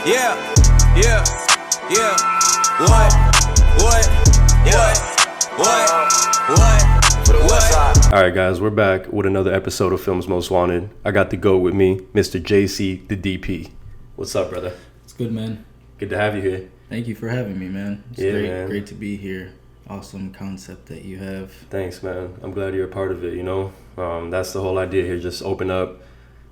Yeah, yeah, yeah. What? Alright guys, we're back with another episode of Films Most Wanted. I got the GOAT with me, Mr. JC, the DP. What's up, brother? It's good, man. Good to have you here. Thank you for having me, man. It's man. Great to be here. Awesome concept that you have. Thanks, man. I'm glad you're a part of it, you know? That's the whole idea here, just open up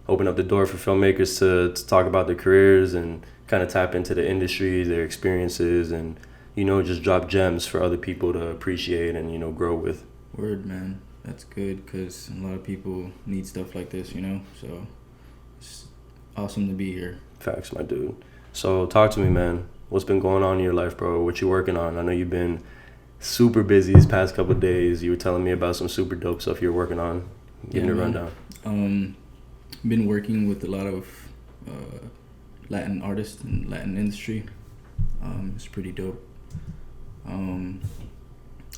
the door for filmmakers to talk about their careers and kind of tap into the industry, their experiences, and, you know, just drop gems for other people to appreciate and, you know, grow with. Word, man. That's good because a lot of people need stuff like this, you know? So it's awesome to be here. Facts, my dude. So talk to me, man. What's been going on in your life, bro? What you working on? I know you've been super busy these past couple of days. You were telling me about some super dope stuff you're working on. Give me a rundown. Been working with a lot of Latin artists and Latin industry. It's pretty dope.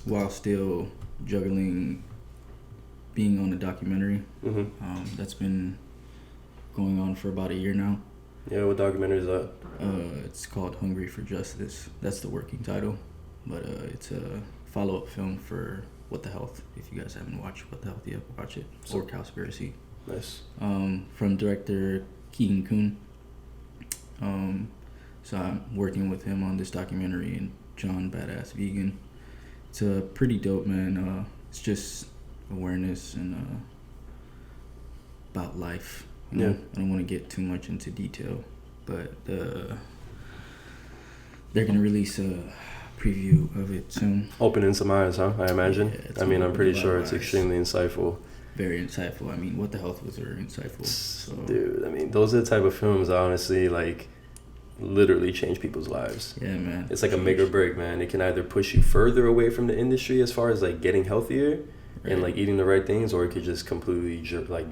While still juggling being on a documentary. That's been going on for about a year now. Yeah, what documentary is that? It's called Hungry for Justice. That's the working title. But it's a follow-up film for What the Health. If you guys haven't watched What the Health yet, watch it. Or Cowspiracy. Nice. From director Keegan Kuhn. So I'm working with him on this documentary, and John Badass Vegan. It's pretty dope, man. It's just awareness and about life. You know? I don't want to get too much into detail, but they're gonna release a preview of it soon. Opening some eyes, huh? I imagine. Yeah, I'm pretty sure it's extremely insightful. Very insightful. I mean, What the Health was very insightful. So. Dude, I mean, those are the type of films that honestly, like, literally change people's lives. Yeah, man. It's like a make or break, man. It can either push you further away from the industry as far as, like, getting healthier and, like, eating the right things, or it could just completely,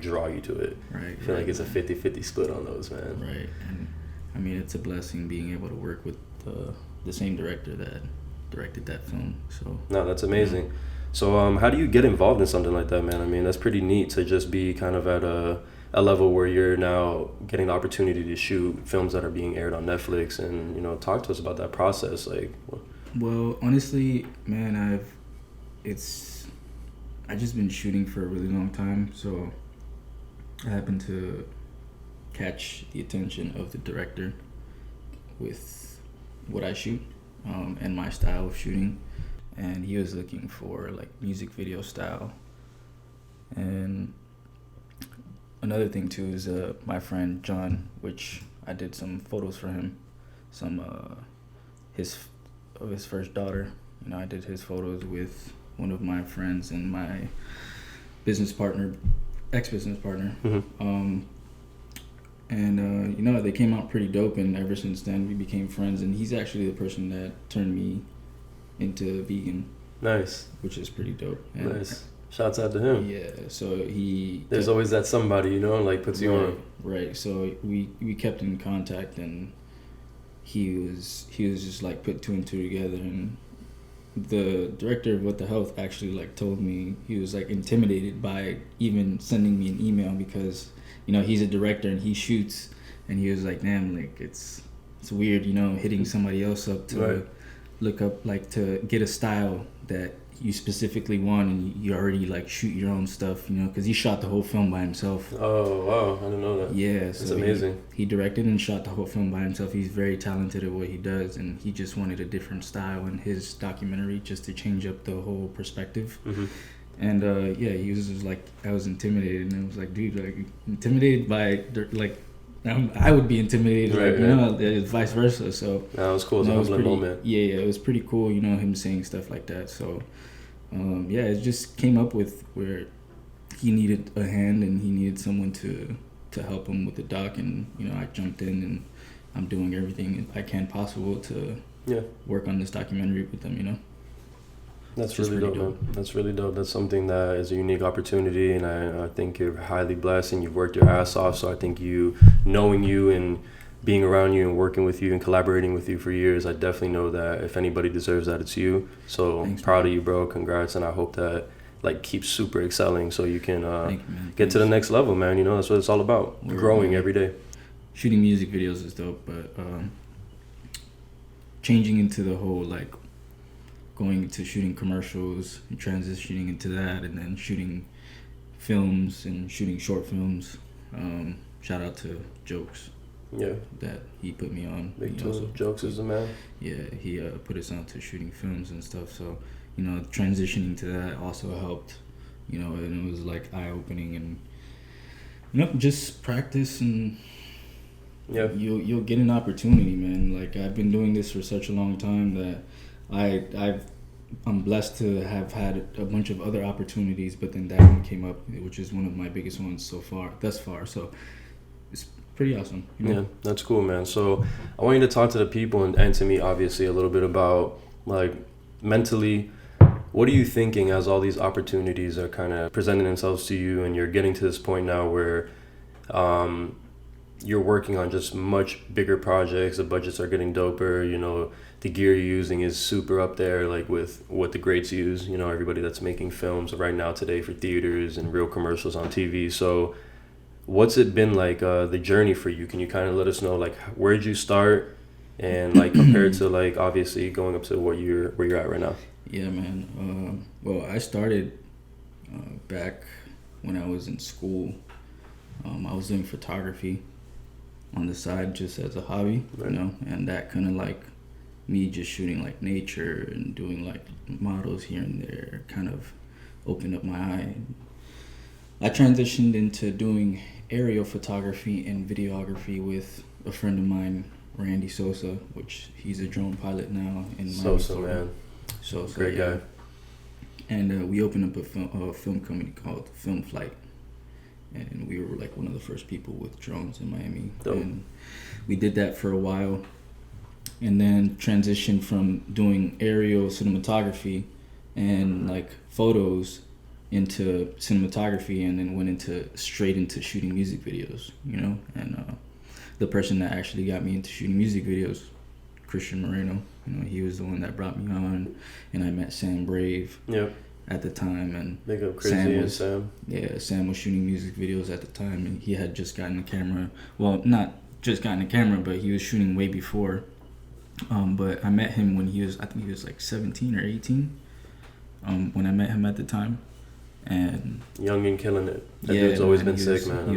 draw you to it. Right. I feel like it's a 50-50 split on those, man. Right. And, I mean, it's a blessing being able to work with the same director that directed that film. So. No, that's amazing. Yeah. So how do you get involved in something like that, man? I mean, that's pretty neat to just be kind of at a level where you're now getting the opportunity to shoot films that are being aired on Netflix, and, you know, talk to us about that process. Like, well, honestly, man, I just been shooting for a really long time, so I happened to catch the attention of the director with what I shoot and my style of shooting. And he was looking for, like, music video style. And another thing too is my friend John, which I did some photos for him, some his first daughter. You know, I did his photos with one of my friends and my ex-business partner. And you know, they came out pretty dope, and ever since then we became friends. And he's actually the person that turned me into vegan. Nice. Which is pretty dope. And nice. Shouts out to him. Yeah, so there's always that somebody, you know, like, puts you on. Right. So we kept in contact, and he was just like put two and two together. And the director of What the Health actually, like, told me he was, like, intimidated by even sending me an email because, you know, he's a director and he shoots, and he was like, damn, like, it's weird, you know, hitting somebody else up to look up, like, to get a style that you specifically want, and you already, like, shoot your own stuff, you know, because he shot the whole film by himself. Oh, wow. I didn't know that. Yeah. So it's amazing. He directed and shot the whole film by himself. He's very talented at what he does, and he just wanted a different style in his documentary just to change up the whole perspective. And, he was just like, I was intimidated, and I was like, dude, like, intimidated by, like, I would be intimidated, you know, vice versa. So that was cool. It was a humbling moment. Yeah, it was pretty cool, you know, him saying stuff like that. So, it just came up with where he needed a hand and he needed someone to help him with the doc, and, you know, I jumped in, and I'm doing everything I can possible to work on this documentary with them, you know. That's really dope, man. That's really dope. That's something that is a unique opportunity, and I think you're highly blessed, and you've worked your ass off. So I think knowing you and being around you and working with you and collaborating with you for years, I definitely know that if anybody deserves that, it's you. So Thanks, proud man. of you, bro. Congrats, and I hope that, like, keep super excelling so you can Thank you, man. get to the next level, man. You know, that's what it's all about. Growing every day. shooting music videos is dope, but changing into the whole like going to shooting commercials and transitioning into that, and then shooting films and shooting short films. Shout out to Jokes. Yeah. That he put me on. Big two. Jokes is the man. Yeah, he put us on to shooting films and stuff. So, you know, transitioning to that also helped. You know, and it was like eye opening, and you know, just practice and yeah, you'll get an opportunity, man. Like I've been doing this for such a long time that I'm blessed to have had a bunch of other opportunities, but then that one came up, which is one of my biggest ones thus far. So it's pretty awesome. You know? Yeah, that's cool, man. So I want you to talk to the people and to me, obviously, a little bit about like mentally, what are you thinking as all these opportunities are kind of presenting themselves to you, and you're getting to this point now where you're working on just much bigger projects, the budgets are getting doper, you know, the gear you're using is super up there, like with what the greats use, you know, everybody that's making films right now today for theaters and real commercials on TV. So what's it been like, the journey for you? Can you kind of let us know, like, where'd you start, and like compared to like obviously going up to where you're at right now? Yeah, man. Well, I started back when I was in school. I was doing photography on the side just as a hobby, right. You know, and that kind of like me just shooting like nature and doing like models here and there kind of opened up my eye. I transitioned into doing aerial photography and videography with a friend of mine, Randy Sosa, which he's a drone pilot now in Sosa, man. Sosa, great guy. And we opened up a film company called Film Flight. And we were like one of the first people with drones in Miami. Dope. And we did that for a while, and then transitioned from doing aerial cinematography and like photos into cinematography, and then went straight into shooting music videos, you know. And the person that actually got me into shooting music videos, Christian Moreno, you know, he was the one that brought me on, and I met Sam Brave. Yep. At the time, and Big up Crazy and Sam. Yeah, Sam was shooting music videos at the time, and he had just gotten a camera. Well, not just gotten a camera, but he was shooting way before. But I met him when I think he was like 17 or 18. When I met him at the time, and young and killing it. That dude's always been sick, man.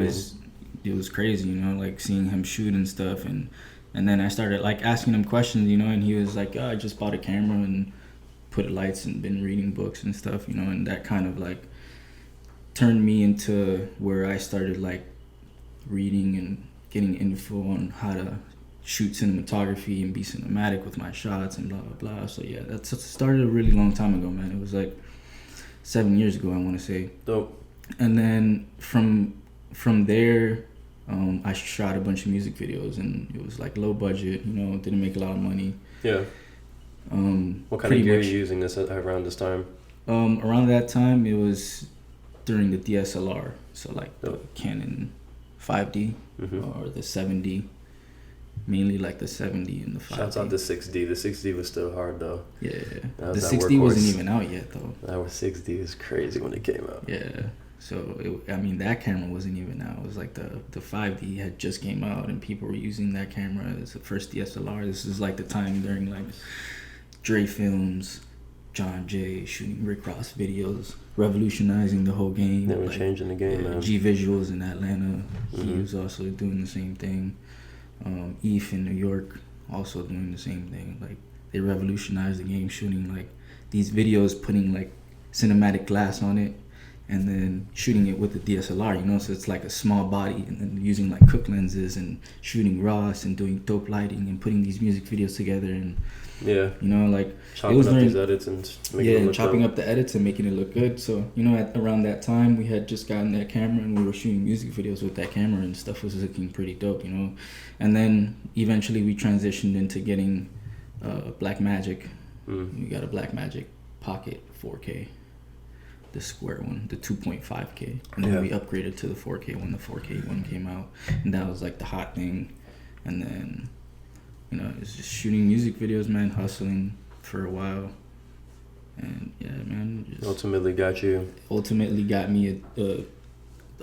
It was crazy, you know, like seeing him shoot and stuff, and then I started like asking him questions, you know, and he was like, "Oh, I just bought a camera and put lights and been reading books and stuff," you know, and that kind of like turned me into where I started like reading and getting info on how to shoot cinematography and be cinematic with my shots and blah blah blah. So yeah, that started a really long time ago, man. It was like 7 years ago, I want to say. Dope. And then from there, I shot a bunch of music videos, and it was like low budget, you know, didn't make a lot of money. Yeah. What kind of gear are you using around this time? Around that time, it was during the DSLR, so like the Canon 5D or the 7D, mainly like the 7D and the 5D. Shouts out the 6D. The 6D was still hard though. Yeah, the 6D wasn't even out yet though. That was 6D is crazy when it came out. Yeah, so that camera wasn't even out. It was like the 5D had just came out, and people were using that camera as the first DSLR. This is like the time during like Dre Films, John Jay shooting Rick Ross videos, revolutionizing the whole game. They were like, changing the game, man. G Visuals in Atlanta, he was also doing the same thing. Eve in New York, also doing the same thing. Like they revolutionized the game, shooting like these videos, putting like cinematic glass on it, and then shooting it with the DSLR, you know, so it's like a small body, and then using like Cook lenses and shooting RAW and doing dope lighting and putting these music videos together, and yeah, you know, like chopping up these edits and making it look chopping dope. up the edits and making it look good. So you know, around that time, we had just gotten that camera, and we were shooting music videos with that camera, and stuff was looking pretty dope, you know. And then eventually we transitioned into getting Blackmagic. We got a Blackmagic Pocket 4K, the square one, the 2.5K, and then we upgraded to the 4K when the 4K one came out, and that was like the hot thing. And then, you know, it's just shooting music videos, man, hustling for a while, and yeah, man, Ultimately got me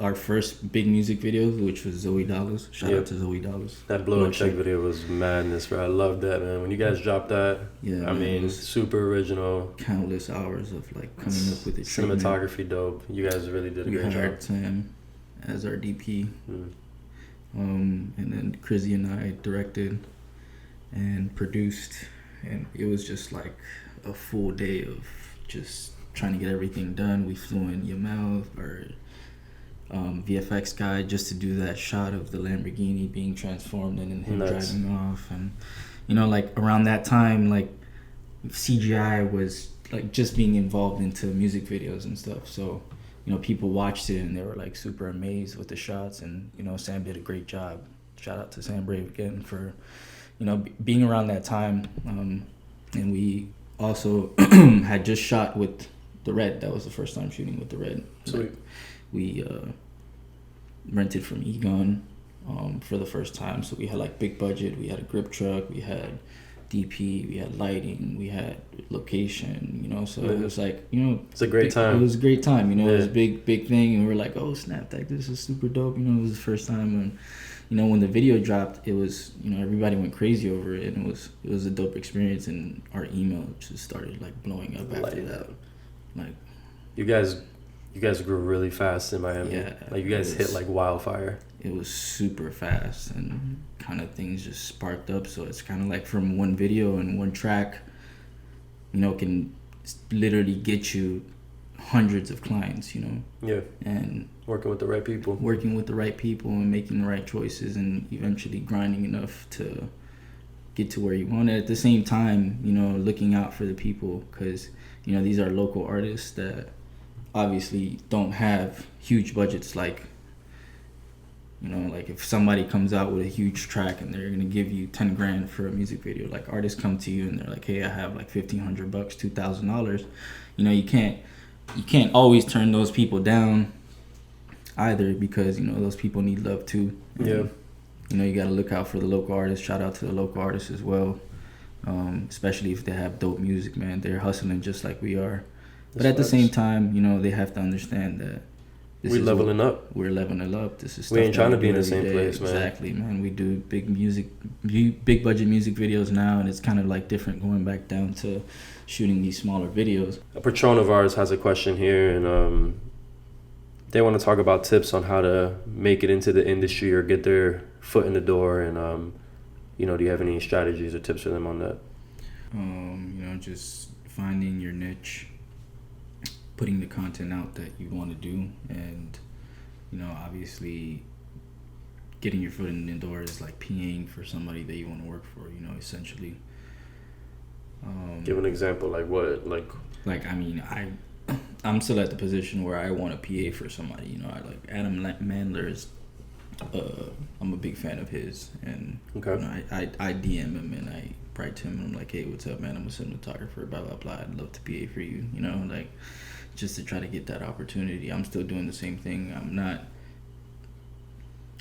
our first big music video, which was Zoe Dollars. Shout out to Zoe Dollars. That Blow and Check video was madness, bro. I love that, man. When you guys dropped that, I mean, super original. Countless hours of like coming up with the cinematography dope. You guys really did a great job. We hired Sam as our DP, and then Crizzy and I directed and produced, and it was just like a full day of just trying to get everything done. We flew in Yamal, our VFX guy, just to do that shot of the Lamborghini being transformed and then him driving off. And you know, like around that time, like CGI was like just being involved into music videos and stuff. So you know, people watched it and they were like super amazed with the shots. And you know, Sam did a great job. Shout out to Sam Brave again for, you know, being around that time. And we also had just shot with the Red. That was the first time shooting with the Red. Sweet. We rented from Egon for the first time. So we had like big budget. We had a grip truck. We had DP. We had lighting. We had location. You know, so it was like, you know, it's a great time. It was a great time. You know, it was a big thing, and we were like, oh snap, like this is super dope. You know, it was the first time when, you know, when the video dropped, it was, you know, everybody went crazy over it, and it was a dope experience, and our email just started like blowing up after that. Like, you guys grew really fast in Miami. Yeah, like you guys hit like wildfire. It was super fast, and kind of things just sparked up. So it's kind of like from one video and one track, you know, can literally get you hundreds of clients, you know. Yeah. And working with the right people and making the right choices, and eventually grinding enough to get to where you want it. At the same time, you know, looking out for the people, because, you know, these are local artists that obviously don't have huge budgets. Like, you know, like if somebody comes out with a huge track and they're gonna give you 10 grand for a music video, like artists come to you and they're like, hey, I have like $1,500, $2,000. You know, you can't always turn those people down either, because, you know, those people need love too. And, yeah. You know, you got to look out for the local artists. Shout out to the local artists as well, especially if they have dope music, man. They're hustling just like we are. But at the same time, you know, they have to understand that we're leveling up. We're leveling up. This is stuff we ain't trying to be in the same place, man. Exactly, man. We do big budget music videos now, and it's kind of like different going back down to shooting these smaller videos. A patron of ours has a question here, and they want to talk about tips on how to make it into the industry or get their foot in the door. And you know, do you have any strategies or tips for them on that? You know, just finding your niche, putting the content out that you want to do, and, you know, obviously getting your foot in the door is like PAing for somebody that you want to work for, you know, essentially. Give an example, like what? Like I mean, I'm still at the position where I want to PA for somebody, you know. I like Adam Mandler is, I'm a big fan of his, and okay. You know, I DM him and I write to him and I'm like, hey, what's up, man? I'm a cinematographer, blah blah blah. I'd love to PA for you, you know, like just to try to get that opportunity. I'm still doing the same thing.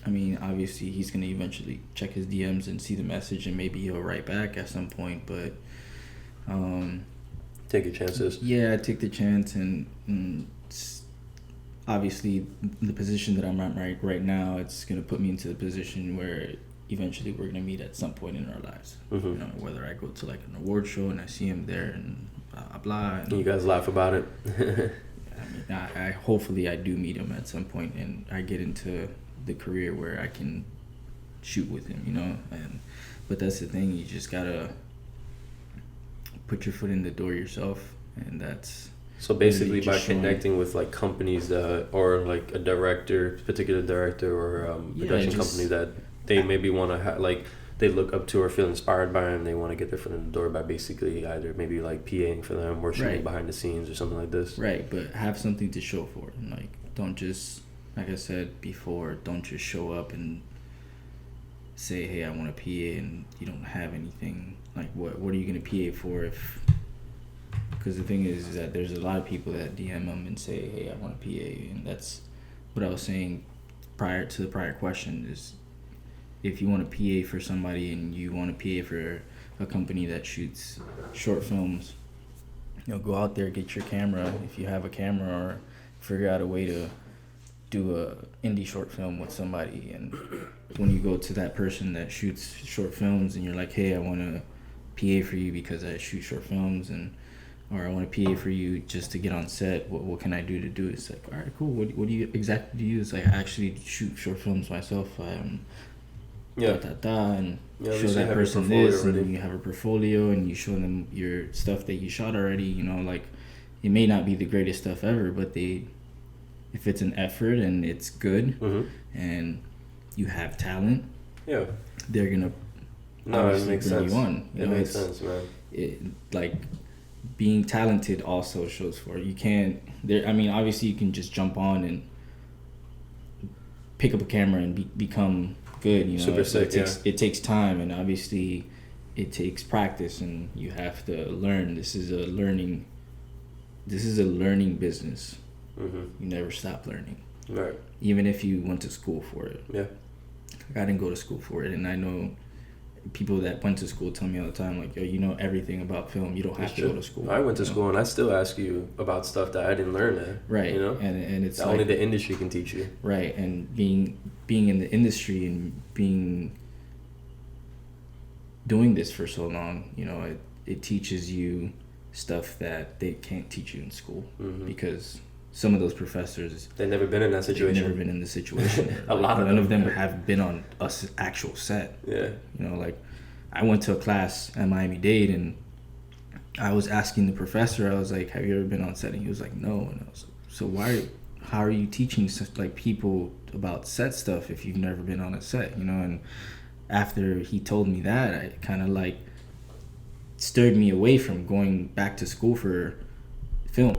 I mean, obviously he's gonna eventually check his DMs and see the message, and maybe he'll write back at some point, but take your chances. Yeah, I take the chance, and obviously the position that I'm at right now, it's gonna put me into the position where eventually we're gonna meet at some point in our lives. Mm-hmm. You know, whether I go to like an award show and I see him there and blah blah blah. And you guys laugh about it. I mean, I hopefully I do meet him at some point and I get into the career where I can shoot with him, you know. But that's the thing, you just gotta put your foot in the door yourself, and that's so basically by connecting with like companies that, or like a particular director or production company that they maybe want to like they look up to or feel inspired by, and they want to get their foot in the door by basically either maybe like PAing for them or shooting behind the scenes or something like this. Right, but have something to show for it. Like, don't just, like I said before, don't just show up and say, hey, I want to PA, and you don't have anything. Like, what are you going to PA for if... Because the thing is that there's a lot of people that DM them and say, hey, I want to PA, and that's what I was saying prior to the prior question is, if you want to PA for somebody and you want to PA for a company that shoots short films, you know, go out there, get your camera if you have a camera, or figure out a way to do a indie short film with somebody, and when you go to that person that shoots short films and you're like, hey, I want to PA for you because I shoot short films, and or I want to PA for you just to get on set, what can I do to do it? It's like, all right, cool, what do you exactly do? It's like, I actually shoot short films myself, and show that person this already. And you have a portfolio and you show them your stuff that you shot already, you know, like it may not be the greatest stuff ever, but if it's an effort and it's good, and you have talent, they're gonna obviously bring you on. It makes sense, man. Like being talented also shows for it. You can't obviously you can just jump on and pick up a camera and become good, you know. Super sick, it takes time, and obviously it takes practice, and you have to learn. This is a learning business. You never stop learning, right? Even if you went to school for it. I didn't go to school for it, and I know people that went to school tell me all the time, like, yo, you know everything about film, you don't have to go to school. I went to school and I still ask you about stuff that I didn't learn there, right? You know, and it's only the industry can teach you, right? And being in the industry and doing this for so long, you know, it teaches you stuff that they can't teach you in school, because some of those professors, they've never been in that situation. They've never been in the situation. None of them have been on a actual set. Yeah. You know, like I went to a class at Miami-Dade, and I was asking the professor, I was like, have you ever been on set? And he was like, no. And I was like, so how are you teaching like people about set stuff if you've never been on a set, you know? And after he told me that, I kind of like stirred me away from going back to school for film.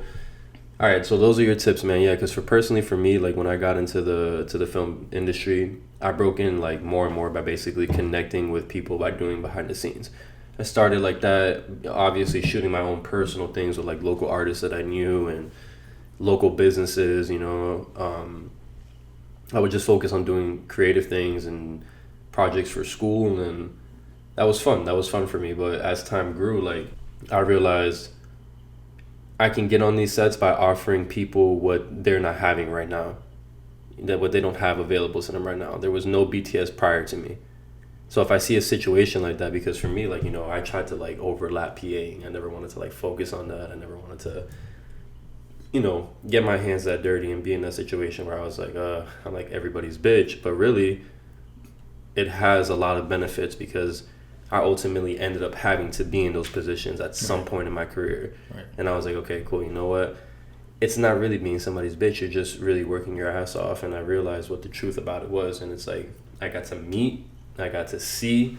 All right, so those are your tips, man. Yeah, because for me, like when I got into the film industry, I broke in like more and more by basically connecting with people by doing behind the scenes. I started like that, obviously shooting my own personal things with like local artists that I knew and local businesses, you know. I would just focus on doing creative things and projects for school, and that was fun. That was fun for me. But as time grew, like I realized I can get on these sets by offering people what they're not having right now, that what they don't have available to them right now. There was no BTS prior to me. So if I see a situation like that, because for me, like, you know, I tried to like overlap PAing. I never wanted to like focus on that. I never wanted to, you know, get my hands that dirty and be in that situation where I was like, I'm like everybody's bitch. But really, it has a lot of benefits because I ultimately ended up having to be in those positions at some point in my career. Right. And I was like, okay, cool, you know what? It's not really being somebody's bitch. You're just really working your ass off. And I realized what the truth about it was. And it's like, I got to meet, I got to see,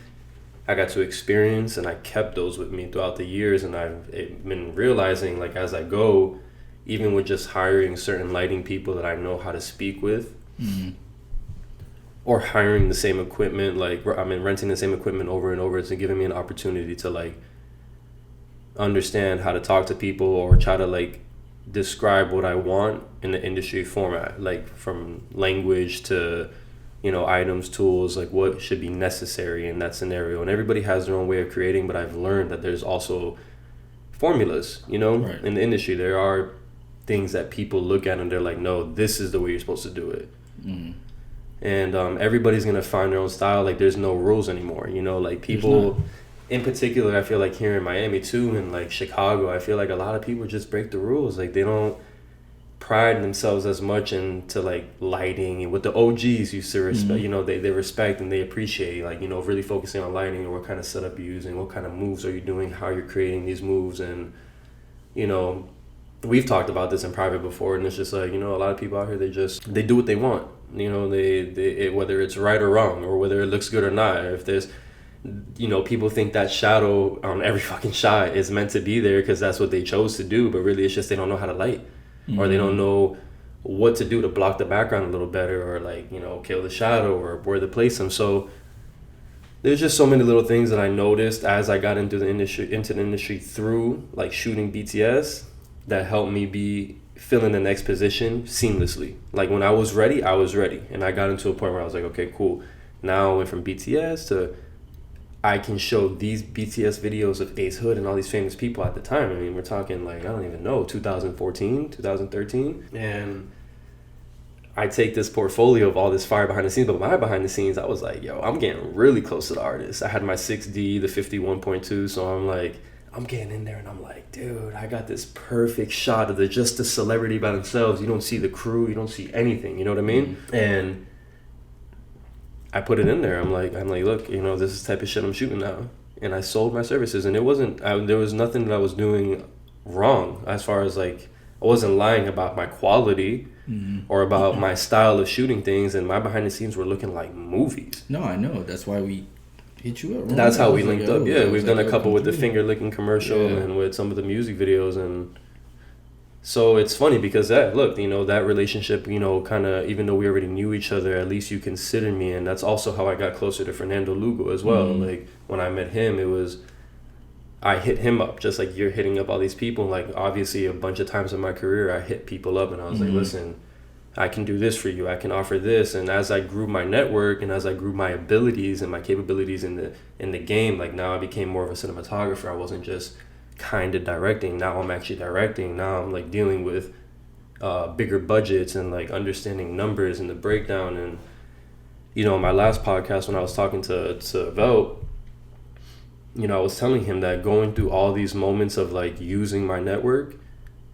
I got to experience, and I kept those with me throughout the years. And I've been realizing, like, as I go, even with just hiring certain lighting people that I know how to speak with, or hiring the same equipment, like renting the same equipment over and over, it's giving me an opportunity to like understand how to talk to people or try to like describe what I want in the industry format, like from language to, you know, items, tools, like what should be necessary in that scenario. And everybody has their own way of creating, but I've learned that there's also formulas, you know, in the industry. There are things that people look at and they're like, no, this is the way you're supposed to do it. And everybody's gonna find their own style. Like there's no rules anymore, you know, like people in particular, I feel like here in Miami too, and like Chicago, I feel like a lot of people just break the rules. Like they don't pride themselves as much into like lighting, and what the OGs used to respect, you know, they respect and they appreciate, like, you know, really focusing on lighting and what kind of setup you're using, what kind of moves are you doing, how you're creating these moves. And, you know, we've talked about this in private before, and it's just like, you know, a lot of people out here, they do what they want. You know, they whether it's right or wrong, or whether it looks good or not. If there's, you know, people think that shadow on every fucking shot is meant to be there because that's what they chose to do, but really it's just they don't know how to light, or they don't know what to do to block the background a little better, or like, you know, kill the shadow, or where to place them. So there's just so many little things that I noticed as I got into the industry through like shooting BTS that helped me be fill in the next position seamlessly. Like when I was ready, and I got into a point where I was like, okay, cool. Now I went from BTS to I can show these BTS videos of Ace Hood and all these famous people at the time. I mean, we're talking like, I don't even know, 2014, 2013, and I take this portfolio of all this fire behind the scenes, but my behind the scenes, I was like, yo, I'm getting really close to the artist. I had my 6D, the 51.2, so I'm like, I'm getting in there and I'm like, dude, I got this perfect shot of just the celebrity by themselves. You don't see the crew, you don't see anything, you know what I mean? And I put it in there. I'm like, look, you know, this is the type of shit I'm shooting now. And I sold my services, and it wasn't, there was nothing that I was doing wrong as far as like, I wasn't lying about my quality or about my style of shooting things, and my behind the scenes were looking like movies. No, I know. That's why we hit you up. Right? That's how we linked up. Yeah, we've done like, a couple with the finger licking commercial and with some of the music videos, and so it's funny because look, you know, that relationship, you know, kind of, even though we already knew each other, at least you considered me, and that's also how I got closer to Fernando Lugo as well. Like when I met him, it was, I hit him up just like you're hitting up all these people. Like obviously a bunch of times in my career I hit people up and I was like, listen, I can do this for you, I can offer this. And as I grew my network and as I grew my abilities and my capabilities in the game, like now I became more of a cinematographer. I wasn't just kind of directing. Now I'm actually directing. Now I'm like dealing with bigger budgets and like understanding numbers and the breakdown. And you know, my last podcast when I was talking to Velt, you know, I was telling him that going through all these moments of like using my network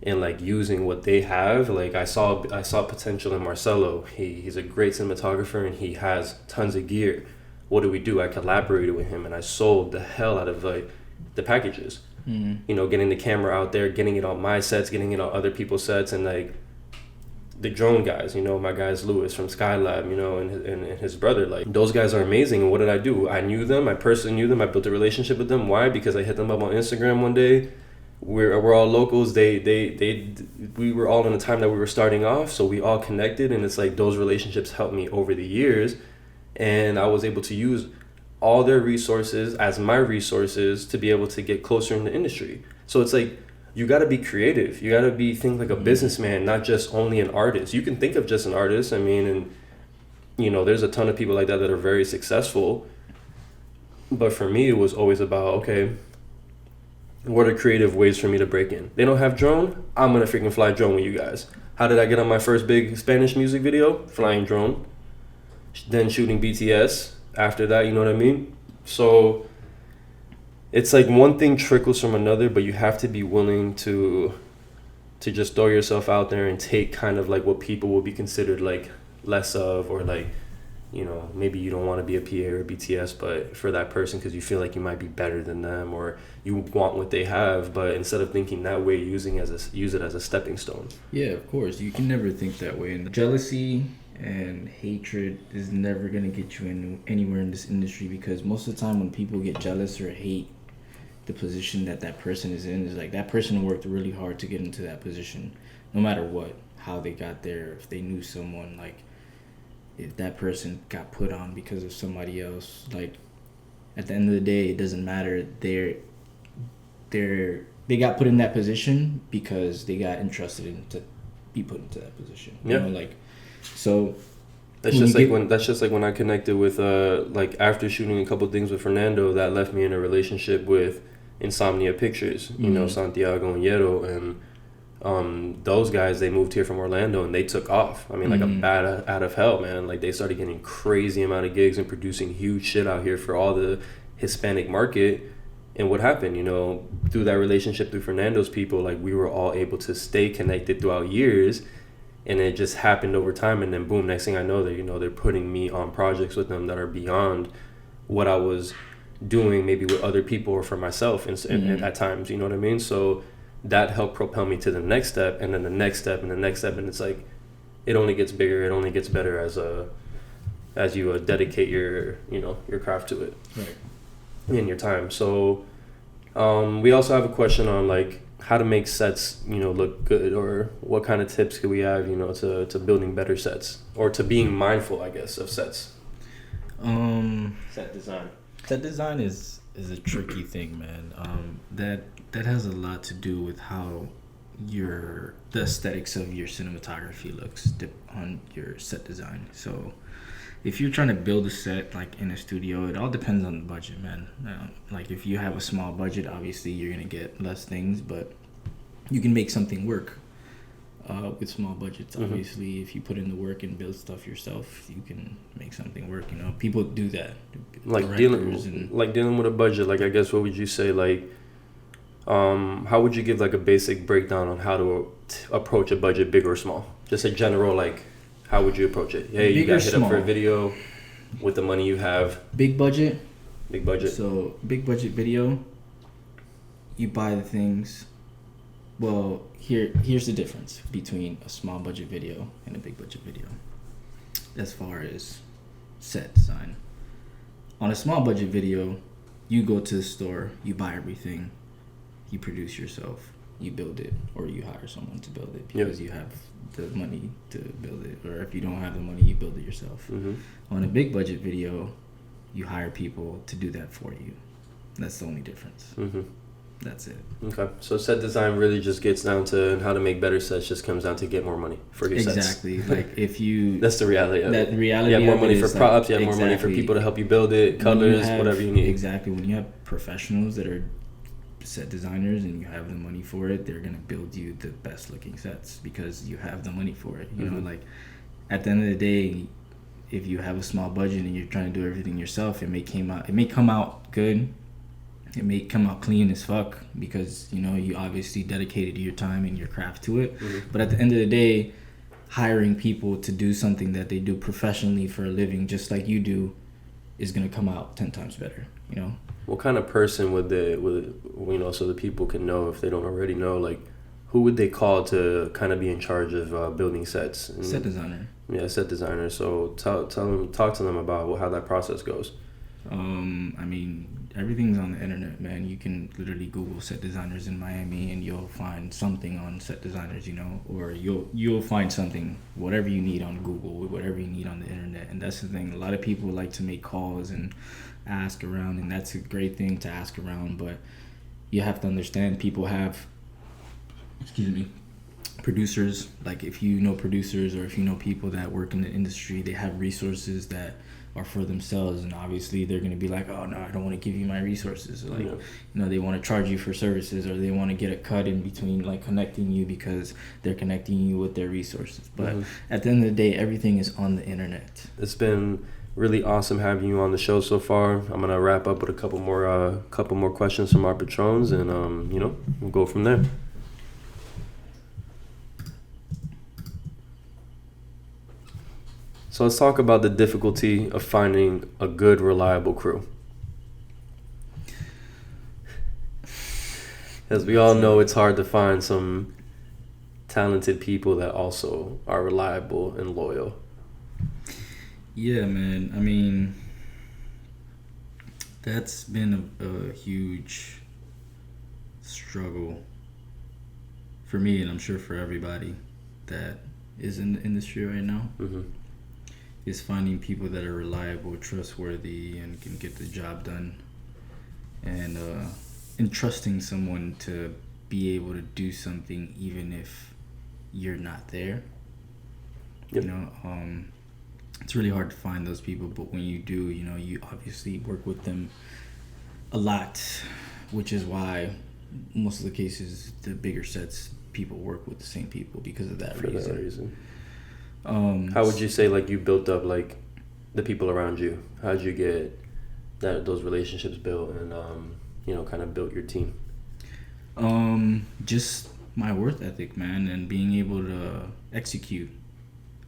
and like using what they have, like I saw potential in Marcelo. He's a great cinematographer and he has tons of gear. What do? I collaborated with him and I sold the hell out of like the packages. You know, getting the camera out there, getting it on my sets, getting it on other people's sets, and like the drone guys, you know, my guys Lewis from Skylab, you know, and his brother, like those guys are amazing. And what did I do? I knew them. I personally knew them. I built a relationship with them. Why? Because I hit them up on Instagram one day. We're all locals. We were all in the time that we were starting off, so we all connected, and it's like those relationships helped me over the years, and I was able to use all their resources as my resources to be able to get closer in the industry. So it's like, you got to be creative. You got to think like a businessman, not just only an artist. You can think of just an artist. I mean, and you know, there's a ton of people like that are very successful. But for me, it was always about, okay, what are creative ways for me to break in? They don't have drone? I'm going to freaking fly drone with you guys. How did I get on my first big Spanish music video? Flying drone. Then shooting BTS. After that, you know what I mean? So it's like one thing trickles from another, but you have to be willing to just throw yourself out there and take kind of like what people will be considered like less of, or like, you know, maybe you don't want to be a PA or a BTS, but for that person, because you feel like you might be better than them or you want what they have, but instead of thinking that way, use it as a stepping stone. Yeah, of course. You can never think that way. And jealousy and hatred is never going to get you anywhere in this industry, because most of the time when people get jealous or hate the position that person is in, is like that person worked really hard to get into that position, no matter what, how they got there, if they knew someone, like if that person got put on because of somebody else, like at the end of the day, it doesn't matter. They got put in that position because they got entrusted in to be put into that position. You know, like, so that's just like when I connected with like after shooting a couple things with Fernando, that left me in a relationship with Insomnia Pictures, you know, Santiago and Yero, and those guys, they moved here from Orlando and they took off. I mean, like a bat out of hell, man. Like they started getting crazy amount of gigs and producing huge shit out here for all the Hispanic market. And what happened, you know, through that relationship, through Fernando's people, like we were all able to stay connected throughout years, and it just happened over time. And then boom, next thing I know, that, you know, they're putting me on projects with them that are beyond what I was doing maybe with other people or for myself and at times, you know what I mean? So that helped propel me to the next step, and then the next step and the next step, and it's like it only gets bigger, it only gets better as you dedicate your craft to it, right, in your time. So we also have a question on like how to make sets, you know, look good, or what kind of tips could we have, you know, to building better sets, or to being mindful, I guess, of sets. Set design is a tricky thing, man. That has a lot to do with how the aesthetics of your cinematography looks on your set design. So if you're trying to build a set like in a studio, it all depends on the budget, man. Like if you have a small budget, obviously you're gonna get less things, but you can make something work. with small budgets. Obviously, if you put in the work and build stuff yourself, you can make something work. You know, people do that. Like dealing with a budget. Like, I guess, what would you say? Like, how would you give like a basic breakdown on how to approach a budget, big or small? Just a general, like, how would you approach it? Hey, you got hit up for a video with the money you have. Big budget. Big budget. So big budget video. You buy the things. Well, here's the difference between a small budget video and a big budget video. As far as set design. On a small budget video, you go to the store, you buy everything, you produce yourself, you build it, or you hire someone to build it because you have the money to build it. Or if you don't have the money, you build it yourself. On a big budget video, you hire people to do that for you. That's the only difference. That's it. Okay. So set design really just gets down to how to make better sets, just comes down to get more money for your sets. Exactly. Like, if you... That's the reality of it. The reality you have more money for props, like, you have more money for people to help you build it, colors, whatever you need. Exactly. When you have professionals that are set designers and you have the money for it, they're going to build you the best looking sets because you have the money for it. You know, like, at the end of the day, if you have a small budget and you're trying to do everything yourself, it may come out good. It may come out clean as fuck because, you know, you obviously dedicated your time and your craft to it. But at the end of the day, hiring people to do something that they do professionally for a living, just like you do, is going to come out 10 times better, you know? What kind of person would you know, so the people can know if they don't already know, like, who would they call to kind of be in charge of building sets? Set designer. Yeah, set designer. So talk to them about how that process goes. I mean, everything's on the internet, man. You can literally Google set designers in Miami and you'll find something on set designers, you know, or you'll find something, whatever you need on Google, whatever you need on the internet. And that's the thing. A lot of people like to make calls and ask around, and that's a great thing to ask around, but you have to understand people have, producers. Like, if you know producers or if you know people that work in the industry, they have resources that are for themselves, and obviously they're going to be like, oh no, I don't want to give you my resources. Like, you know, they want to charge you for services, or they want to get a cut in between, like, connecting you because they're connecting you with their resources. But at the end of the day, everything is on the internet. It's been really awesome having you on the show so far. I'm gonna wrap up with a couple more questions from our patrons, and you know, we'll go from there. So let's talk about the difficulty of finding a good, reliable crew. As we all know, it's hard to find some talented people that also are reliable and loyal. Yeah, man. I mean, that's been a huge struggle for me, and I'm sure for everybody that is in the industry right now. Is finding people that are reliable, trustworthy, and can get the job done, and entrusting someone to be able to do something even if you're not there. You know, it's really hard to find those people, but when you do, you know, you obviously work with them a lot, which is why most of the cases, the bigger sets, people work with the same people because of that reason. How would you say, like, you built up, like, the people around you? How'd you get those relationships built and, you know, kind of built your team? Just my work ethic, man, and being able to execute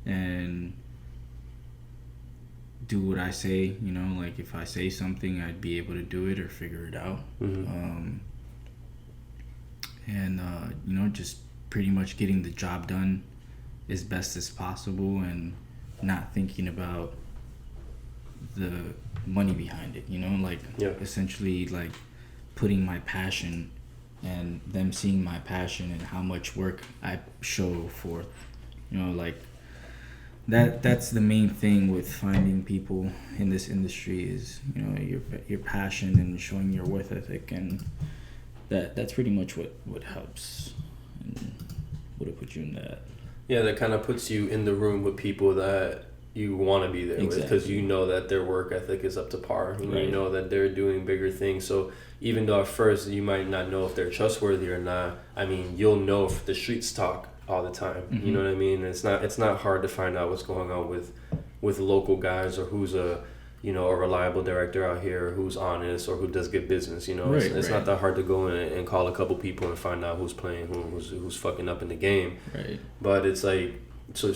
and do what I say, you know, like, if I say something, I'd be able to do it or figure it out. And, you know, just pretty much getting the job done as best as possible and not thinking about the money behind it, you know, like, essentially, like, putting my passion and them seeing my passion and how much work I show forth, you know, like, that's the main thing with finding people in this industry is, you know, your passion and showing your work ethic, and that's pretty much what helps and would put you in that. Yeah, that kind of puts you in the room with people that you want to be there with, because you know that their work ethic is up to par. You know that they're doing bigger things. So even though at first you might not know if they're trustworthy or not, I mean, you'll know if the streets talk all the time. You know what I mean? It's not hard to find out what's going on with local guys, or who's a reliable director out here, or who's honest, or who does good business. It's not that hard to go in and call a couple people and find out who's playing, who's fucking up in the game. Right. But it's like, so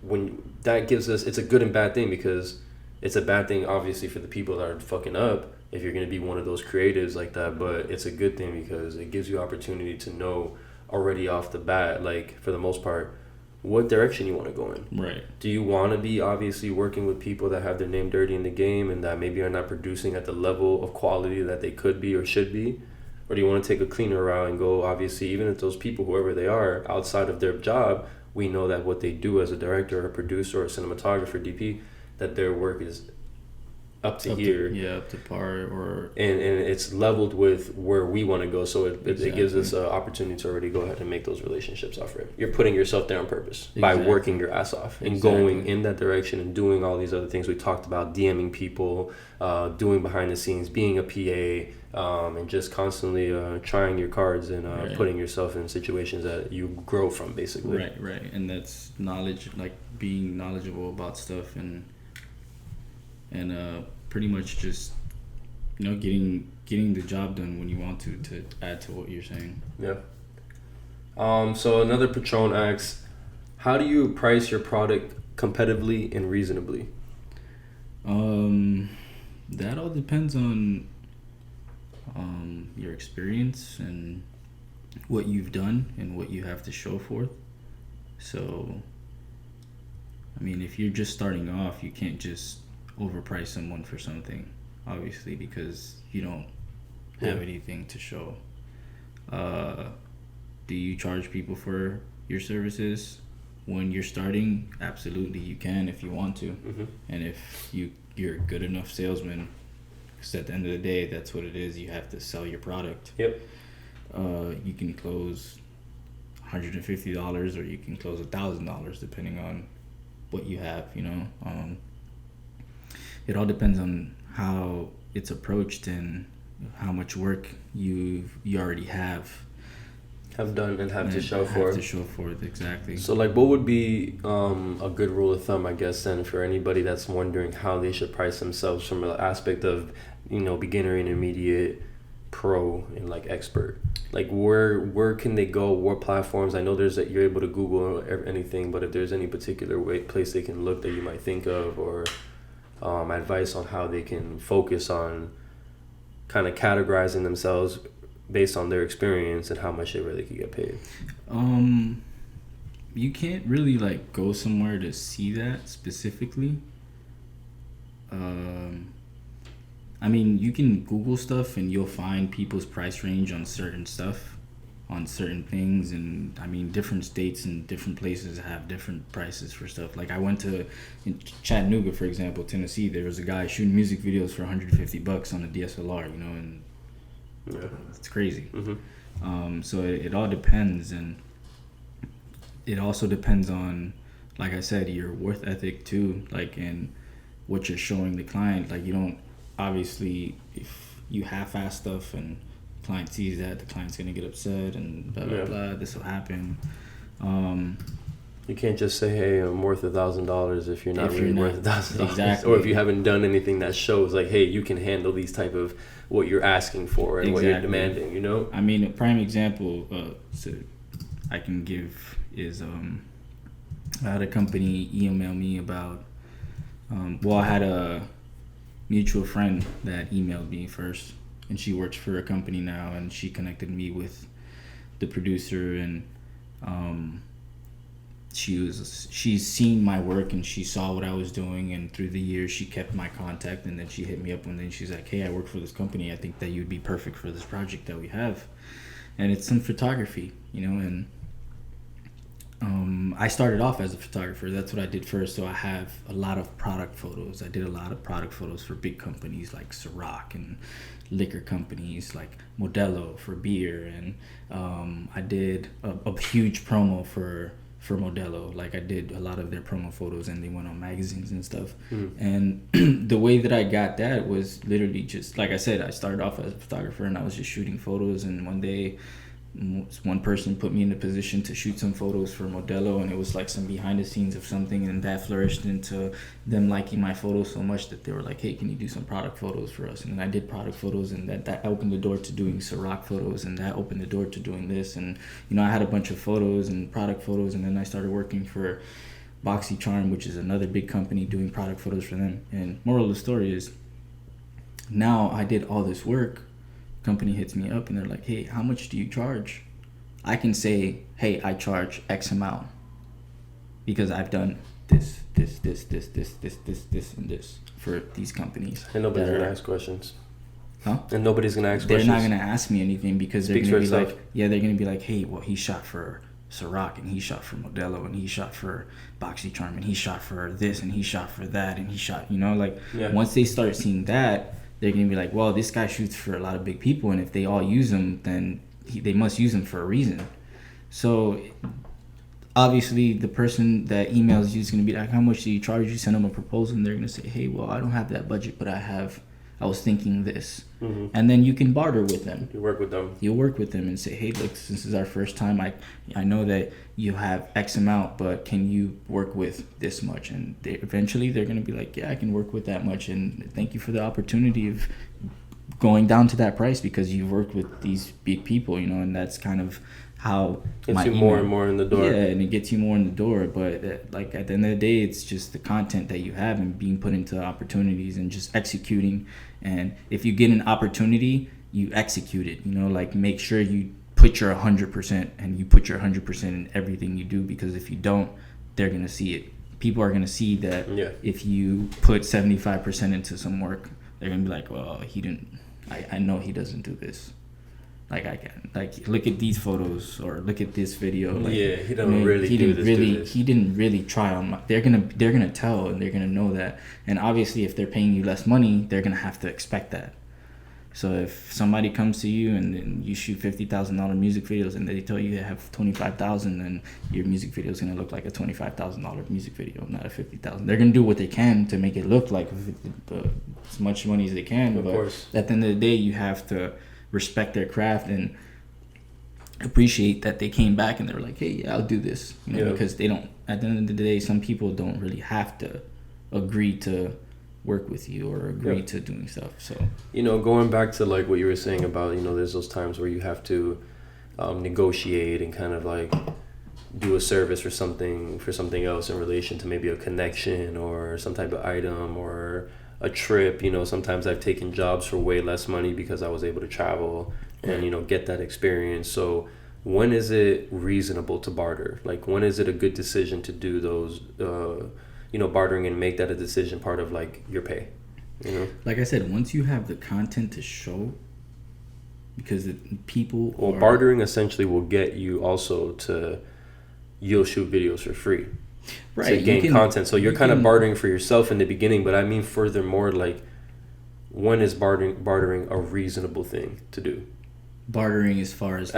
when that gives us, it's a good and bad thing, because it's a bad thing obviously for the people that are fucking up if you're going to be one of those creatives like that, but it's a good thing because it gives you opportunity to know already off the bat, like, for the most part, what direction you want to go in. Right. Do you want to be obviously working with people that have their name dirty in the game and that maybe are not producing at the level of quality that they could be or should be? Or do you want to take a cleaner route and go, obviously, even if those people, whoever they are, outside of their job, we know that what they do as a director or a producer or a cinematographer, DP, that their work is up to par, or and it's leveled with where we want to go, so it gives us an opportunity to already go ahead and make those relationships off it. You're putting yourself there on purpose by working your ass off and going in that direction and doing all these other things we talked about, DMing people, doing behind the scenes, being a PA, and just constantly trying your cards and putting yourself in situations that you grow from, basically. Right. And that's knowledge, like being knowledgeable about stuff and pretty much just getting the job done when you want to add to what you're saying. Yeah. So another Patron asks, how do you price your product competitively and reasonably? That all depends on your experience and what you've done and what you have to show forth. So, I mean, if you're just starting off, you can't just overprice someone for something, obviously, because you don't have anything to show. Do you charge people for your services when you're starting? Absolutely, you can if you want to. And if you're a good enough salesman, because at the end of the day, that's what it is. You have to sell your product. Yep. You can close $150 or you can close $1,000 depending on what you have. It all depends on how it's approached and how much work you already have done and have to show for it, exactly. So, like, what would be a good rule of thumb, I guess, then, for anybody that's wondering how they should price themselves from an aspect of, beginner, intermediate, pro, and like expert? Like, where can they go? What platforms? I know you're able to Google anything, but if there's any particular place they can look that you might think of, or advice on how they can focus on kind of categorizing themselves based on their experience and how much they really could get paid. You can't really like go somewhere to see that specifically. I mean, you can Google stuff and you'll find people's price range on certain stuff, on certain things, and I mean, different states and different places have different prices for stuff. Like, I went to in Chattanooga, for example, Tennessee. There was a guy shooting music videos for $150 on a DSLR, and it's crazy. So it all depends, and it also depends on, like I said, your worth ethic too, like, and what you're showing the client. Like, you don't, obviously, if you half-ass stuff and the client sees that, the client's gonna get upset and blah blah blah. This will happen. You can't just say, "Hey, I'm worth $1,000" if you're not really worth $1,000, exactly. Or if you haven't done anything that shows, like, "Hey, you can handle these type of what you're asking for and what you're demanding." I mean, a prime example I can give is I had a company email me about. I had a mutual friend that emailed me first, and she works for a company now, and she connected me with the producer, and she's seen my work and she saw what I was doing, and through the years she kept my contact, and then she hit me up one day and she's like, "Hey, I work for this company. I think that you'd be perfect for this project that we have." And it's some photography, and I started off as a photographer. That's what I did first. So I have a lot of product photos. I did a lot of product photos for big companies like Ciroc, and liquor companies like Modelo for beer, and I did a huge promo for Modelo. Like, I did a lot of their promo photos, and they went on magazines and stuff. And the way that I got that was literally just, like I said, I started off as a photographer and I was just shooting photos, and one day one person put me in a position to shoot some photos for Modelo, and it was like some behind the scenes of something, and that flourished into them liking my photos so much that they were like, hey, can you do some product photos for us? And then I did product photos, and that opened the door to doing Ciroc photos, and that opened the door to doing this. And you know, I had a bunch of photos and product photos, and then I started working for BoxyCharm, which is another big company, doing product photos for them. And moral of the story is, now I did all this work, company hits me up and they're like, hey, how much do you charge? I can say, hey, I charge X amount because I've done this, and this for these companies. And nobody's gonna ask questions. Huh? And nobody's gonna ask they're questions. They're not gonna ask me anything because they're gonna be like, yeah, they're gonna be like, hey, well, he shot for Ciroc, and he shot for Modelo, and he shot for BoxyCharm, and he shot for this, and he shot for that, and he shot, you know, like, once they start seeing that, they're gonna be like, well, this guy shoots for a lot of big people, and if they all use him, then they must use him for a reason. So obviously the person that emails you is gonna be like, how much do you charge? You send them a proposal, and they're gonna say, hey, well, I don't have that budget, but I was thinking this. Mm-hmm. And then you can barter with them. You work with them. You'll work with them and say, hey, look, this is our first time. I know that you have X amount, but can you work with this much? And eventually they're going to be like, yeah, I can work with that much. And thank you for the opportunity of going down to that price because you've worked with these big people, you know, and that's kind of how gets you more and more in the door. Yeah, and it gets you more in the door. But like at the end of the day, it's just the content that you have and being put into opportunities and just executing. And if you get an opportunity, you execute it. You know, like make sure you put your 100% and you put your 100% in everything you do, because if you don't, they're gonna see it. People are gonna see that if you put 75% into some work, they're gonna be like, well, he didn't. I know he doesn't do this. Like I can, like, look at these photos or look at this video. Like, yeah, he doesn't really do this. He didn't really try on. They're gonna tell, and they're gonna know that. And obviously, if they're paying you less money, they're gonna have to expect that. So if somebody comes to you and then you shoot $50,000 music videos and they tell you they have $25,000, then your music video is gonna look like a $25,000 music video, not a $50,000. They're gonna do what they can to make it look like as much money as they can. But at the end of the day, you have to respect their craft and appreciate that they came back and they were like, hey, yeah, I'll do this, you know, because they don't, at the end of the day, some people don't really have to agree to work with you or agree to doing stuff. So, you know, going back to like what you were saying about, you know, there's those times where you have to negotiate and kind of like do a service for something else in relation to maybe a connection or some type of item or a trip. You know, sometimes I've taken jobs for way less money because I was able to travel and, you know, get that experience. So when is it reasonable to barter? Like, when is it a good decision to do those, you know, bartering and make that a decision part of like your pay? You know, like I said, once you have the content to show, because people bartering essentially will get you also to, you'll shoot videos for free. Right, to gain content. So you're kind of bartering for yourself in the beginning, but I mean, furthermore, like, when is bartering a reasonable thing to do? Bartering as far as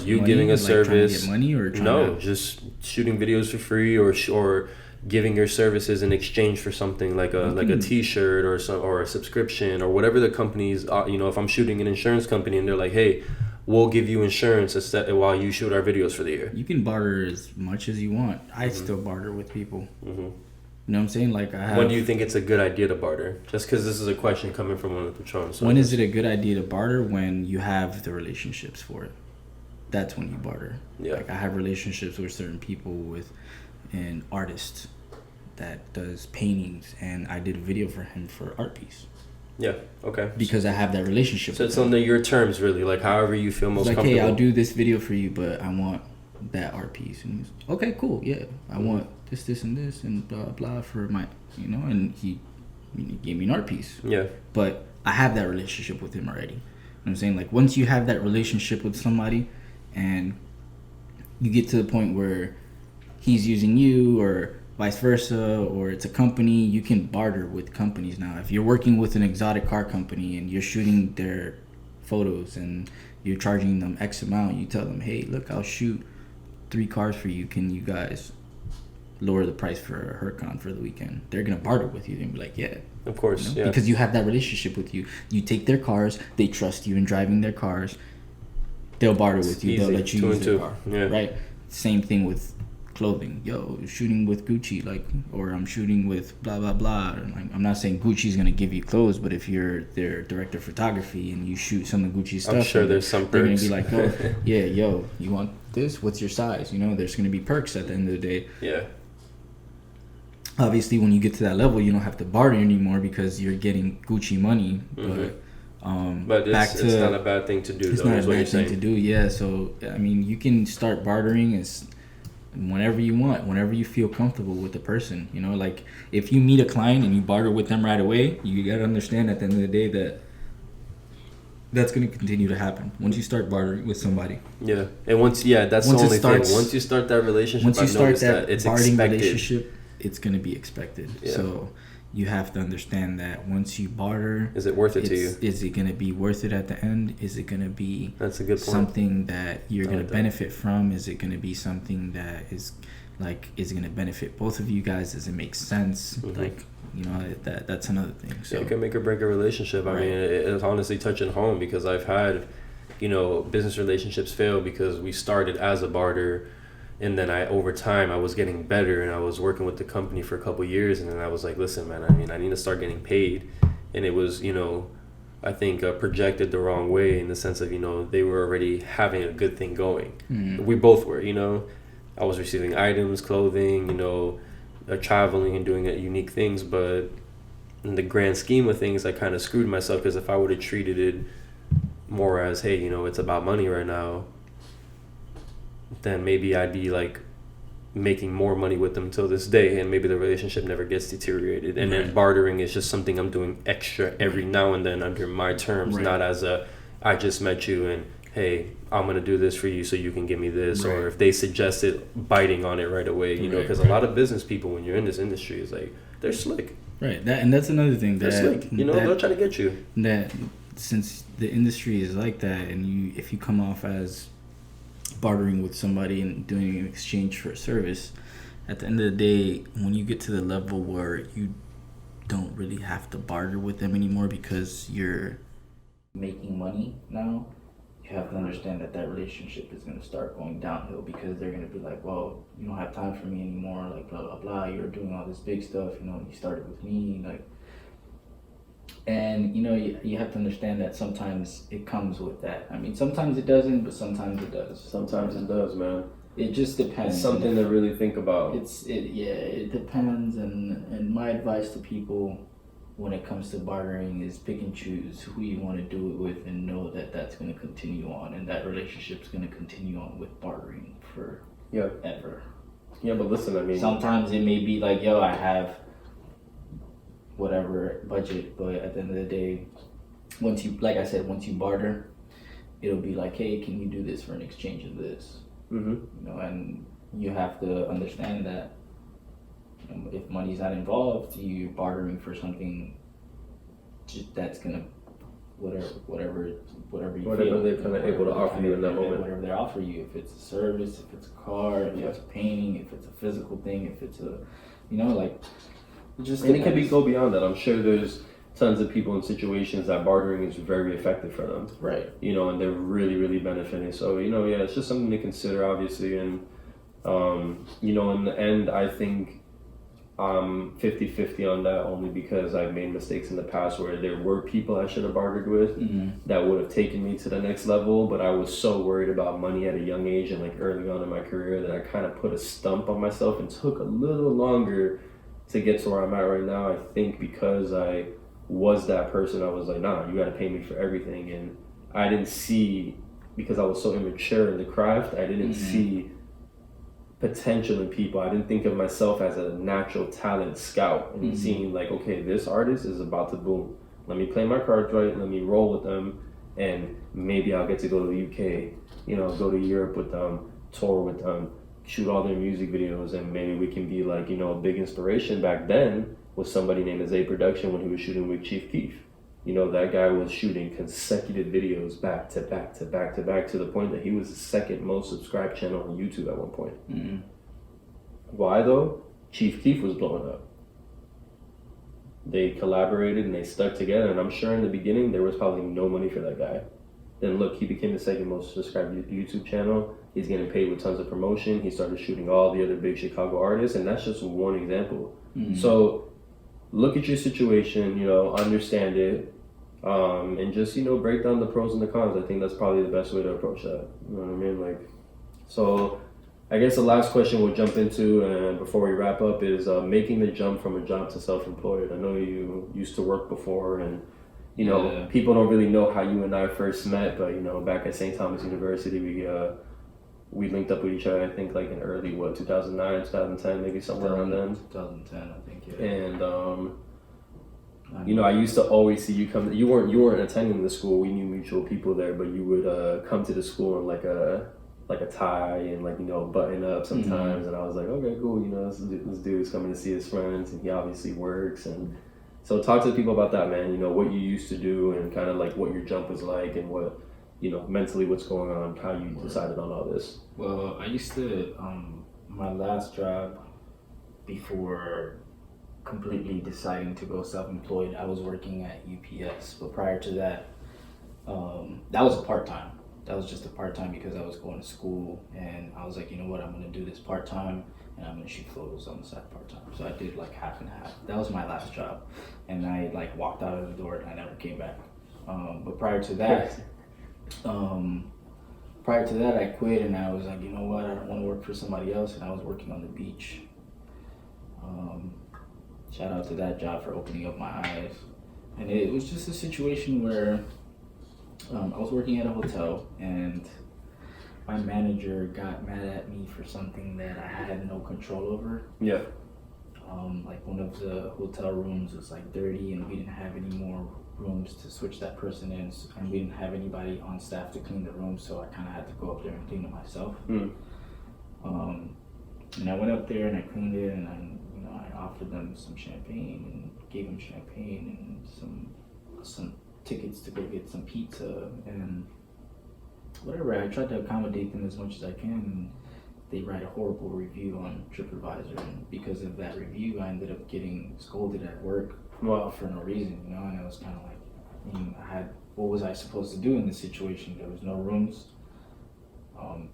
you money, giving a like service, trying to get money, or just shooting videos for free, or giving your services in exchange for something like a T-shirt or a subscription or whatever the companies. You know, if I'm shooting an insurance company and they're like, hey, we'll give you insurance while you shoot our videos for the year. You can barter as much as you want. I still barter with people. Mm-hmm. You know what I'm saying? Like, when do you think it's a good idea to barter? Just because this is a question coming from one of the patrons. So when is it a good idea to barter? When you have the relationships for it. That's when you barter. Yeah. Like, I have relationships with certain people, with an artist that does paintings, and I did a video for him for art piece. Yeah, okay. Because I have that relationship. So it's under your terms, really, like however you feel most comfortable. Hey, I'll do this video for you, but I want that art piece. And he's, okay, cool, yeah. I want this, and this, and blah, blah for my, you know, and he gave me an art piece. Yeah. But I have that relationship with him already. You know what I'm saying? Like, once you have that relationship with somebody and you get to the point where he's using you or vice versa, or it's a company, you can barter with companies now. If you're working with an exotic car company and you're shooting their photos and you're charging them X amount, you tell them, hey, look, I'll shoot 3 cars for you. Can you guys lower the price for a Huracan for the weekend? They're going to barter with you. They're going to be like, yeah. Of course, you know? yeah. Because you have that relationship with you. You take their cars, they trust you in driving their cars. they'll barter with you. Easy. They'll let you Two use and their two. car. Yeah. Right. Same thing with clothing. Yo, shooting with Gucci, like, or I'm shooting with blah blah blah. Like, I'm not saying Gucci's gonna give you clothes, but if you're their director of photography and you shoot some of Gucci stuff, I'm sure there's some they're perks. gonna be like, oh, yeah, yo, you want this? What's your size? You know, there's gonna be perks at the end of the day. Yeah. Obviously, when you get to that level, you don't have to barter anymore because you're getting Gucci money. But it's not a bad thing to do. It's not a bad thing to do. Yeah. So I mean, you can start bartering as whenever you want, whenever you feel comfortable with the person. You know, like if you meet a client and you barter with them right away, you gotta understand at the end of the day that that's going to continue to happen once you start bartering with somebody. Yeah, and that's the only thing. Once you start that relationship, once you start that it's bartering expected. relationship, it's going to be expected. Yeah. So you have to understand that once you barter, is it worth it to you? Is it going to be worth it at the end? Is it going to be that's a good point. Something that you're going to benefit from? Is it going to be something that is going to benefit both of you guys? Does it make sense? Mm-hmm. Like, you know, that's another thing. So it can make or break a relationship. I mean, it's honestly touching home because I've had, business relationships fail because we started as a barter, and then over time I was getting better, and I was working with the company for a couple of years, and then I was like, listen, man, I mean, I need to start getting paid, and it was, I think projected the wrong way in the sense of, they were already having a good thing going. Mm-hmm. We both were, I was receiving items, clothing, traveling and doing unique things, but in the grand scheme of things, I kind of screwed myself because if I would have treated it more as, hey, it's about money right now, then maybe I'd be like making more money with them till this day, and maybe the relationship never gets deteriorated. And then bartering is just something I'm doing extra every now and then under my terms, not as I just met you and hey, I'm gonna do this for you so you can give me this, or if they suggest it, biting on it right away, because a lot of business people, when you're in this industry, is like they're slick. Right. That's another thing. They're slick. They'll try to get you. That since the industry is like that, and if you come off as bartering with somebody and doing an exchange for a service, at the end of the day, when you get to the level where you don't really have to barter with them anymore because you're making money now, you have to understand that relationship is going to start going downhill because they're going to be like, well, you don't have time for me anymore, like blah blah blah, you're doing all this big stuff, you started with me, like. And you have to understand that sometimes it comes with that. I mean, sometimes it doesn't, but sometimes it does. Sometimes it does, man. It just depends. It's something to really think about. It depends. And my advice to people when it comes to bartering is pick and choose who you want to do it with, and know that that's going to continue on, and that relationship's going to continue on with bartering for ever. Yeah, but listen, I mean, sometimes it may be like, yo, I have whatever budget, but at the end of the day, once you barter, it'll be like, hey, can you do this for an exchange of this? Mm-hmm. And you have to understand that if money's not involved, you're bartering for something that's gonna whatever they're kind of able to offer you in that moment. Whatever they offer you, if it's a service, if it's a car, if it's a painting, if it's a physical thing, if it's a, it can go beyond that. I'm sure there's tons of people in situations that bartering is very effective for them. Right. And they're really, really benefiting. So, it's just something to consider, obviously. And, in the end, I think I'm 50-50 on that, only because I've made mistakes in the past where there were people I should have bartered with that would have taken me to the next level. But I was so worried about money at a young age and early on in my career that I kind of put a stump on myself and took a little longer to get to where I'm at right now. I think because I was that person, I was like, nah, you gotta pay me for everything. And I didn't see, because I was so immature in the craft, I didn't see potential in people. I didn't think of myself as a natural talent scout and seeing like, okay, this artist is about to boom. Let me play my cards right, let me roll with them, and maybe I'll get to go to the UK, go to Europe with them, tour with them, shoot all their music videos, and maybe we can be like, a big inspiration. Back then was somebody named Zay Production when he was shooting with Chief Keef. That guy was shooting consecutive videos back to back to back to back to the point that he was the second most subscribed channel on YouTube at one point. Mm-hmm. Why though? Chief Keef was blowing up. They collaborated and they stuck together, and I'm sure in the beginning there was probably no money for that guy. Then look, he became the second most subscribed YouTube channel. He's getting paid with tons of promotion. He started shooting all the other big Chicago artists, and that's just one example. So look at your situation, you know, understand it, and just, you know, break down the pros and the cons. I think that's probably the best way to approach that. You know what I mean? Like, so I guess the last question we'll jump into, and before we wrap up, is making the jump from a job to self-employed. I know you used to work before, and you know, people don't really know how you and I first met, but you know, back at St. Thomas University, we linked up with each other. I think like in early 2009, 2010, maybe somewhere around then. 2010, I think. Yeah. And you know, I used to always see you come. You weren't attending the school. We knew mutual people there, but you would come to the school in like a tie and like, you know, button up sometimes. And I was like, okay, cool. You know, this dude's coming to see his friends, and he obviously works. And so talk to the people about that, man. You know, what you used to do and kind of like what your jump was like, and what, you know, mentally what's going on, how you decided on all this. Well, I used to, my last job before completely deciding to go self-employed, I was working at UPS. But prior to that, that was a part-time. That was just a part-time because I was going to school, and I was like, you know what, I'm going to do this part-time, and I'm going to shoot photos on the side part-time. So I did like half and half. That was my last job. And I like walked out of the door and I never came back. But prior to that, I quit, and I was like, you know what, I don't want to work for somebody else, and I was working on the beach. Shout out to that job for opening up my eyes. And it was just a situation where I was working at a hotel, and my manager got mad at me for something that I had no control over. Yeah. Like one of the hotel rooms was like dirty, and we didn't have any more rooms to switch that person in, and we didn't have anybody on staff to clean the room, so I kind of had to go up there and clean it myself. And I went up there and I cleaned it, and I offered them some champagne and gave them champagne and some tickets to go get some pizza and whatever. I tried to accommodate them as much as I can, and they write a horrible review on TripAdvisor, and because of that review, I ended up getting scolded at work for no reason, you know. And I was kind of like, what was I supposed to do in this situation? There was no rooms.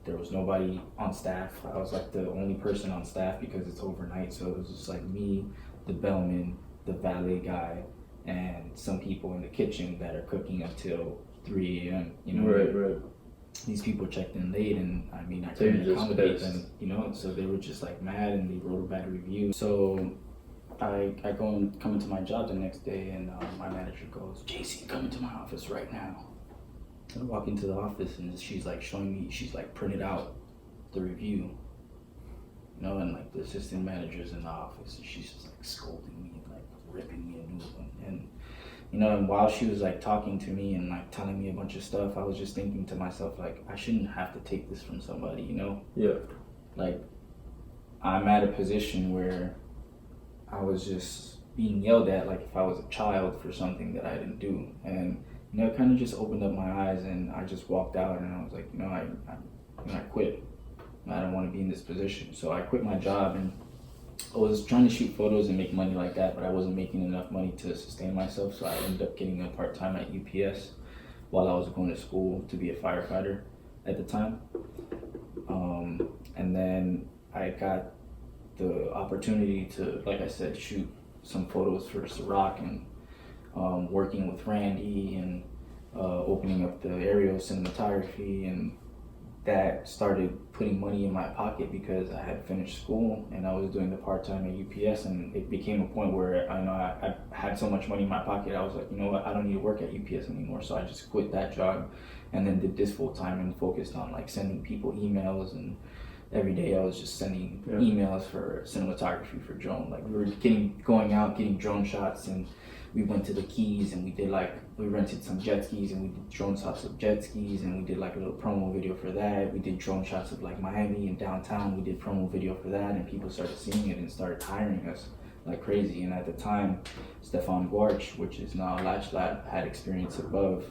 There was nobody on staff. I was like the only person on staff because it's overnight, so it was just like me, the bellman, the valet guy, and some people in the kitchen that are cooking until 3 a.m. You know, Right. These people checked in late, and I mean, I couldn't accommodate them, you know, so they were just like mad, and they wrote a bad review. So I go and come into my job the next day, and my manager goes, JC, come into my office right now. I walk into the office, and she's like showing me, she's like printed out the review, you know, and like the assistant manager's in the office, and she's just like scolding me and like ripping me a new one. And you know, and while she was like talking to me and like telling me a bunch of stuff, I was just thinking to myself, like, I shouldn't have to take this from somebody, you know? Yeah. Like, I'm at a position where I was just being yelled at like if I was a child for something that I didn't do. And, you know, it kind of just opened up my eyes, and I just walked out, and I was like, you know, I quit. I don't want to be in this position. So I quit my job, and I was trying to shoot photos and make money like that, but I wasn't making enough money to sustain myself, so I ended up getting a part-time at UPS while I was going to school to be a firefighter at the time. And then I got the opportunity to, like I said, shoot some photos for Ciroc, and working with Randy, and opening up the aerial cinematography, and that started putting money in my pocket because I had finished school and I was doing the part-time at UPS, and it became a point where I had so much money in my pocket, I was like, you know what, I don't need to work at UPS anymore. So I just quit that job and then did this full-time and focused on like sending people emails, and every day I was just sending emails for cinematography for drone. Like we were going out, getting drone shots, and we went to the Keys, and we rented some jet skis, and we did drone shots of jet skis, and we did like a little promo video for that. We did drone shots of like Miami and downtown. We did promo video for that, and people started seeing it and started hiring us like crazy. And at the time, Stefan Guarch, which is now Latch Lab, had Experience Above,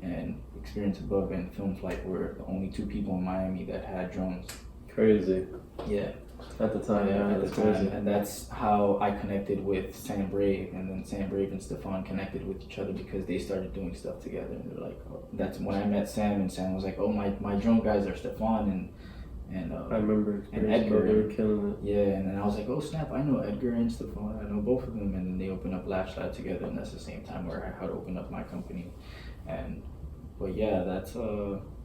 and Film Flight were the only two people in Miami that had drones. Crazy. Yeah. At the time, at that's the time, crazy. and that's how I connected with Sam Brave, and then Sam Brave and Stefan connected with each other because they started doing stuff together. And they're like, oh, that's when I met Sam, and Sam was like, oh, my drone guys are Stefan and I remember and Edgar. They were killing it. Yeah, and then I was like, oh snap, I know Edgar and Stefan, I know both of them, and then they opened up Lash Lab together, and that's the same time where I had opened up my company, but yeah, that's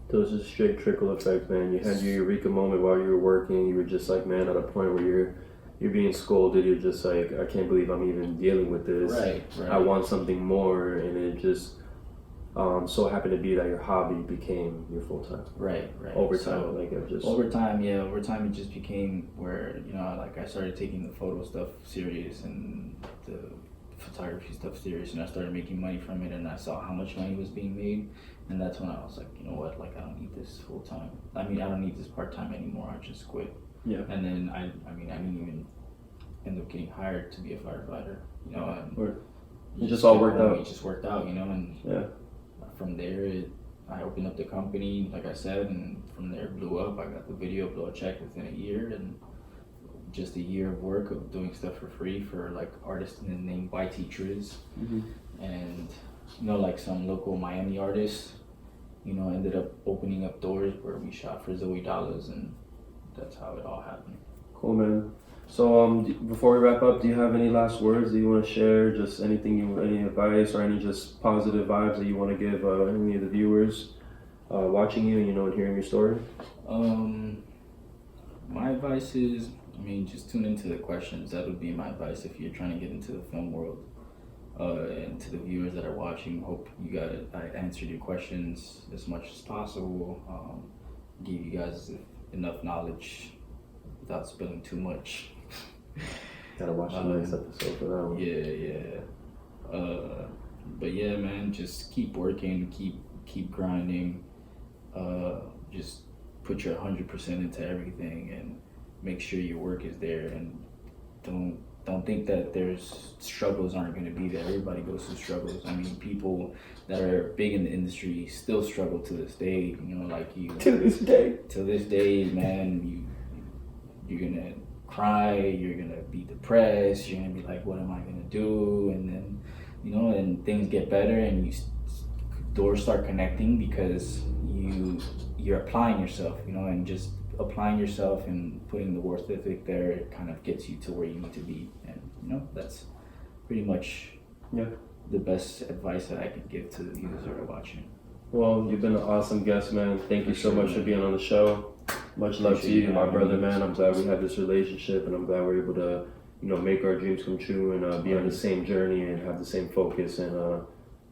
Those are straight trickle effects, man. You had your eureka moment while you were working. You were just like, man, at a point where you're being scolded. You're just like, I can't believe I'm even dealing with this. Right. I want something more, and it just so happened to be that your hobby became your full time. Right. Over time, over time, it just became where like I started taking the photo stuff serious and the photography stuff serious, and I started making money from it, and I saw how much money was being made. And that's when I was like, you know what, like I don't need this full time. I mean, I don't need this part time anymore. I just quit. Yeah. And then I didn't even end up getting hired to be a firefighter. It just all worked out. It just worked out, and yeah. From there, I opened up the company, like I said, and from there it blew up. I got the video blow check within a year, and just a year of work of doing stuff for free for like artists named YT Triz, and like some local Miami artists. Ended up opening up doors where we shot for Zoe Dollars, and that's how it all happened. Cool, man. So before we wrap up, do you have any last words that you want to share? Just any advice or any just positive vibes that you want to give any of the viewers watching you, and hearing your story? My advice is, just tune into the questions. That would be my advice if you're trying to get into the film world. And to the viewers that are watching, hope I answered your questions as much as possible. Give you guys enough knowledge without spilling too much. Gotta watch the next episode for that one. Yeah. But yeah, man, just keep working, keep grinding. Just put your 100% into everything, and make sure your work is there, and don't think that there's struggles aren't going to be there. Everybody goes through struggles. People that are big in the industry still struggle to this day. Like you. To this day, man, you're gonna cry. You're gonna be depressed. You're gonna be like, what am I gonna do? And then, and things get better, and doors start connecting because you're applying yourself. And just applying yourself and putting the work ethic there, it kind of gets you to where you need to be. And that's pretty much the best advice that I could give to the viewers that are watching. Well, you've been an awesome guest, man. Thank you so much for being on the show. Much love to you, my brother, man. I'm glad we have this relationship, and I'm glad we're able to make our dreams come true and be on the same journey and have the same focus. And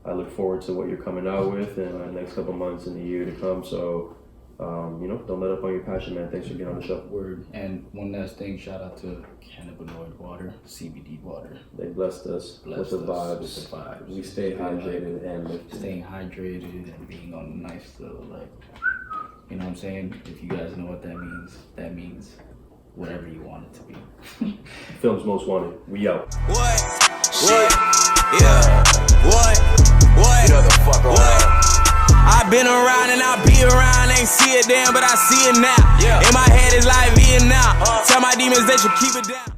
I look forward to what you're coming out with in the next couple months and the year to come. So don't let up on your passion, man. Thanks for being on the show. Word. And one last thing, shout out to cannabinoid water, CBD water. They blessed us with the vibes. We stay hydrated and lifted. Staying hydrated and being on a nice little, you know what I'm saying? If you guys know what that means whatever you want it to be. Film's Most Wanted. We out. What? Yeah. What? Get the fuck What? I've been around and I'll be around, ain't see it then, but I see it now. In my head it's like Vietnam. Tell my demons they should keep it down.